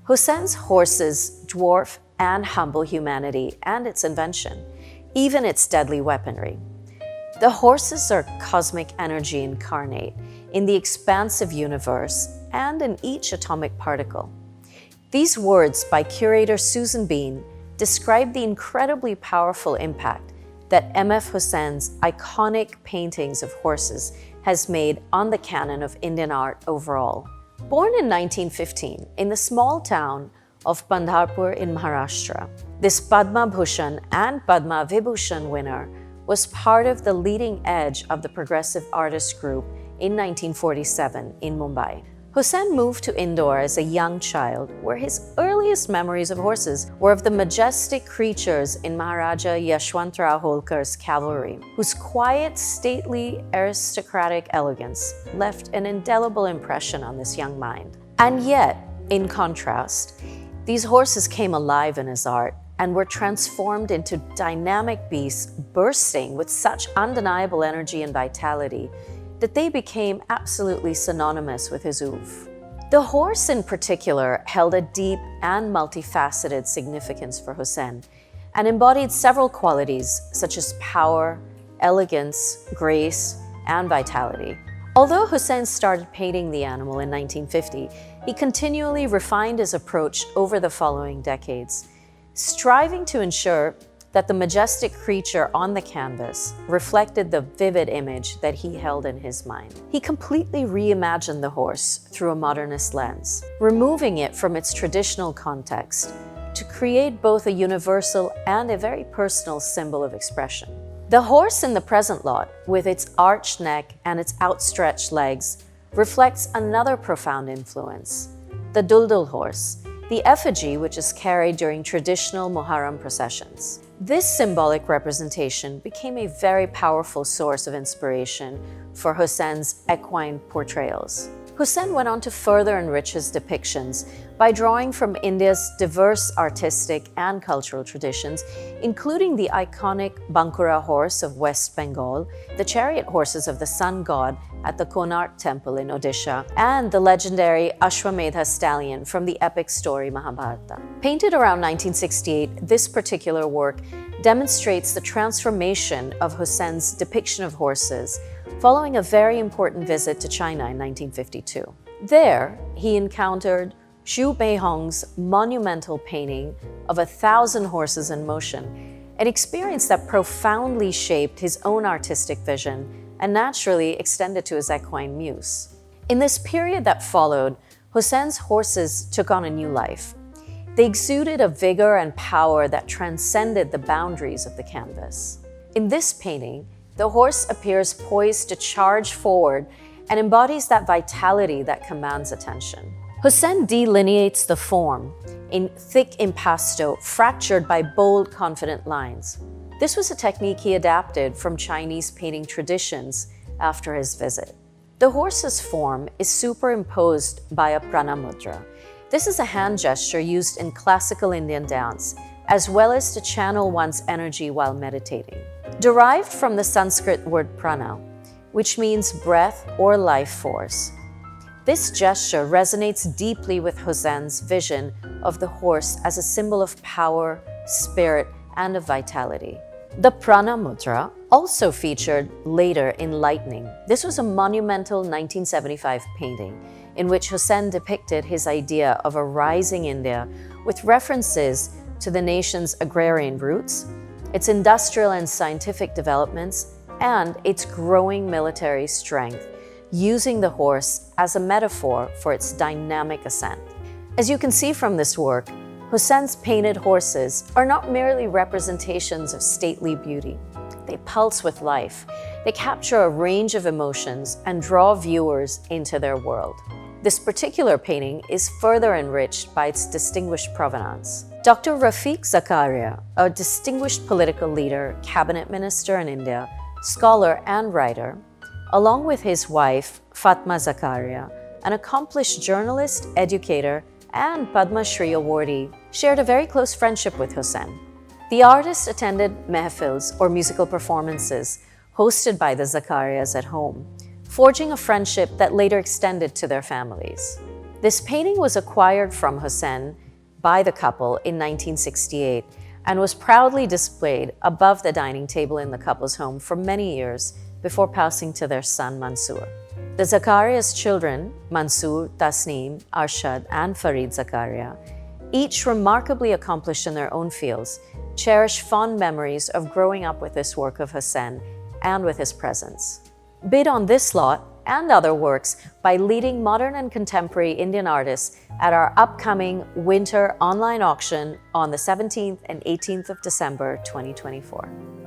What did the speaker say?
Husain's horses dwarf and humble humanity and its invention, even its deadly weaponry. The horses are cosmic energy incarnate in the expansive universe and in each atomic particle. These words by curator Susan Bean describe the incredibly powerful impact that M F Husain's iconic paintings of horses has made on the canon of Indian art overall. Born in 1915 in the small town of Pandharpur in Maharashtra, this Padma Bhushan and Padma Vibhushan winner was part of the leading edge of the progressive artist group in 1947 in Mumbai. Husain moved to Indore as a young child, where his earliest memories of horses were of the majestic creatures in Maharaja Yashwantrao Holkar's cavalry, whose quiet, stately, aristocratic elegance left an indelible impression on this young mind. And yet, in contrast, these horses came alive in his art and were transformed into dynamic beasts bursting with such undeniable energy and vitality that they became absolutely synonymous with his oeuvre. The horse in particular held a deep and multifaceted significance for Husain and embodied several qualities such as power, elegance, grace, and vitality. Although Husain started painting the animal in 1950, he continually refined his approach over the following decades, striving to ensure that the majestic creature on the canvas reflected the vivid image that he held in his mind. He completely reimagined the horse through a modernist lens, removing it from its traditional context to create both a universal and a very personal symbol of expression. The horse in the present lot, with its arched neck and its outstretched legs, reflects another profound influence, the Duldul horse, the effigy which is carried during traditional Muharram processions. This symbolic representation became a very powerful source of inspiration for Husain's equine portrayals. Husain went on to further enrich his depictions by drawing from India's diverse artistic and cultural traditions, including the iconic Bankura horse of West Bengal, the chariot horses of the sun god at the Konark temple in Odisha, and the legendary Ashwamedha stallion from the epic story Mahabharata. Painted around 1968, this particular work demonstrates the transformation of Husain's depiction of horses following a very important visit to China in 1952. There, he encountered Xu Beihong's monumental painting of 1,000 horses in motion, an experience that profoundly shaped his own artistic vision and naturally extended to his equine muse. In this period that followed, Husain's horses took on a new life. They exuded a vigor and power that transcended the boundaries of the canvas. In this painting, the horse appears poised to charge forward and embodies that vitality that commands attention. Husain delineates the form in thick impasto, fractured by bold, confident lines. This was a technique he adapted from Chinese painting traditions after his visit. The horse's form is superimposed by a prana mudra. This is a hand gesture used in classical Indian dance, as well as to channel one's energy while meditating. Derived from the Sanskrit word prana, which means breath or life force, this gesture resonates deeply with Husain's vision of the horse as a symbol of power, spirit, and of vitality. The prana mudra also featured later in Lightning. This was a monumental 1975 painting in which Husain depicted his idea of a rising India with references to the nation's agrarian roots, its industrial and scientific developments, and its growing military strength, using the horse as a metaphor for its dynamic ascent. As you can see from this work, Husain's painted horses are not merely representations of stately beauty. They pulse with life. They capture a range of emotions and draw viewers into their world. This particular painting is further enriched by its distinguished provenance. Dr. Rafiq Zakaria, a distinguished political leader, cabinet minister in India, scholar and writer, along with his wife, Fatma Zakaria, an accomplished journalist, educator, and Padma Shri awardee, shared a very close friendship with Husain. The artist attended mehfils or musical performances hosted by the Zakarias at home, forging a friendship that later extended to their families. This painting was acquired from Husain by the couple in 1968 and was proudly displayed above the dining table in the couple's home for many years before passing to their son Mansoor. The Zakaria's children, Mansoor, Tasneem, Arshad, and Farid Zakaria, each remarkably accomplished in their own fields, cherish fond memories of growing up with this work of Husain and with his presence. Bid on this lot and other works by leading modern and contemporary Indian artists at our upcoming winter online auction on the 17th and 18th of December 2024.